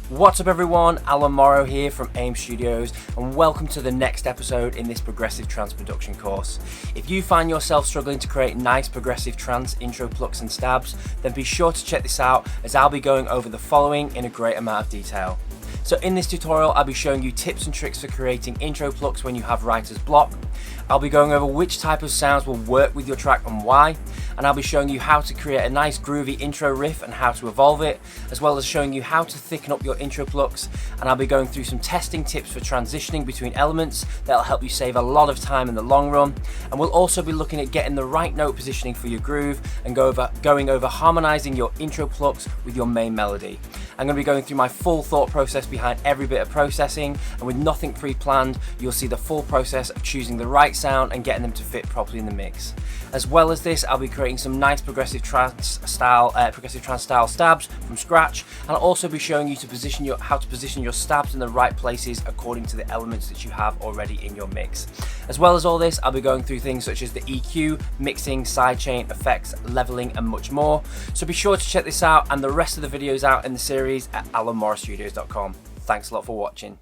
What's up everyone, Alan Morrow here from AIM Studios and welcome to the next episode in this Progressive Trance Production course. If you find yourself struggling to create nice progressive trance intro plucks and stabs, then be sure to check this out as I'll be going over the following in a great amount of detail. So in this tutorial I'll be showing you tips and tricks for creating intro plucks when you have writer's block. I'll be going over which type of sounds will work with your track and why, and I'll be showing you how to create a nice groovy intro riff and how to evolve it, as well as showing you how to thicken up your intro plucks, and I'll be going through some testing tips for transitioning between elements that'll help you save a lot of time in the long run, and we'll also be looking at getting the right note positioning for your groove and going over harmonizing your intro plucks with your main melody. I'm going to be going through my full thought process behind every bit of processing, and with nothing pre-planned, you'll see the full process of choosing the right sound and getting them to fit properly in the mix. As well as this, I'll be creating some nice progressive trance style stabs from scratch, and I'll also be showing you how to position your stabs in the right places according to the elements that you have already in your mix. As well as all this, I'll be going through things such as the EQ, mixing, sidechain, effects, leveling, and much more. So be sure to check this out and the rest of the videos out in the series at alanmorrowstudios.com. Thanks a lot for watching.